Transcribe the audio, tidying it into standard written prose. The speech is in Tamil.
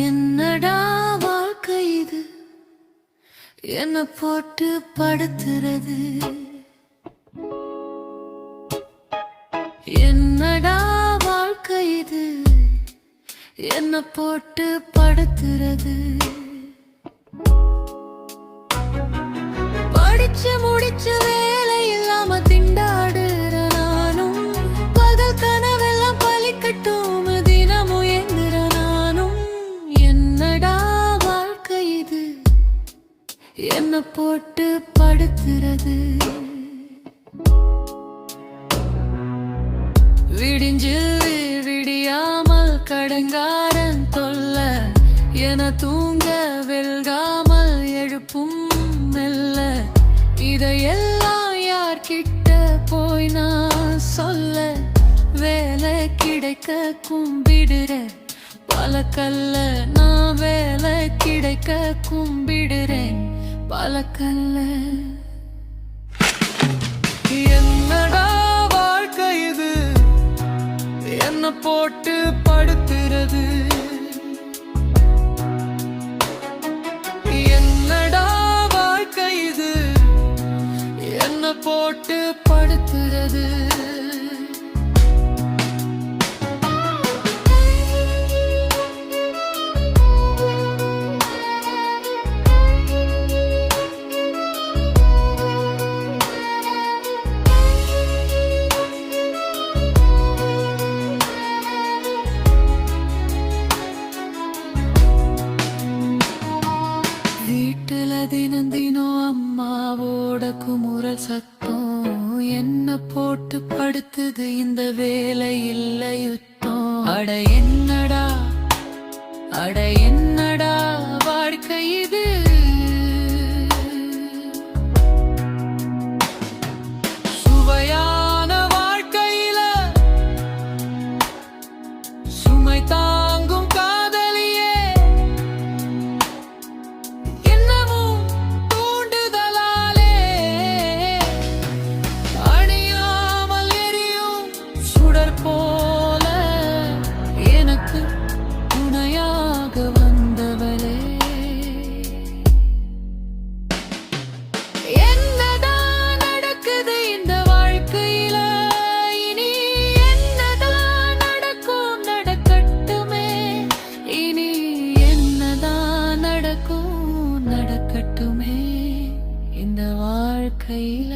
என்னடா வாழ்க்கை இது, என்ன போட்டு படுத்துறது. என்னடா வாழ்க்கை இது, என்ன போட்டு படுத்துறது. படிச்சு முடிச்சு வேலை இல்லாம திண்டாடுற நானும், பகல் கனவெல்லாம் பலிக்கட்டும் தினமும் எந்திர நானும். என்னடா வாழ்க்கை இது, என்ன போட்டு படுத்துறது. விடிஞ்சு விடியாமல் கடங்காரன் தொல்ல, என தூங்க வெல்காமல் எழுப்பும் மெல்ல. இதையெல்லாம் யார்கிட்ட போய் நான் சொல்ல, வேலை கிடைக்க கும்பிடுற பல கல்ல. நான் வேலை கிடைக்க கும்பிடுறேன் பல கல்ல. என்னடா வாழ்க்கை இது, என்ன போட்டு படுத்துறது. என்னடா வாழ்க்கை இது, என்ன போட்டு படுத்துறது. வீட்டுல தினம் தினம் அம்மாவோட குமுறல் சத்தம், என்ன போட்டு படுத்துது இந்த வேலை இல்ல யுத்தம். அட என்னடா, அட என்னடா வாழ்க்கை இது. சுவையான வாழ்க்கையில சுமை தாங்கும் காதலியே, என்னவும் தூண்டுதலாலே அணியாமல் எரியும் சுடர் போல எனக்கு துணையாக வந்தவளே. என்னதான் நடக்குது இந்த வாழ்க்கையில, இனி என்னதான் நடக்கும் நடக்கட்டுமே. இனி என்னதான் நடக்கும் நடக்கட்டுமே இந்த வாழ்க்கையில.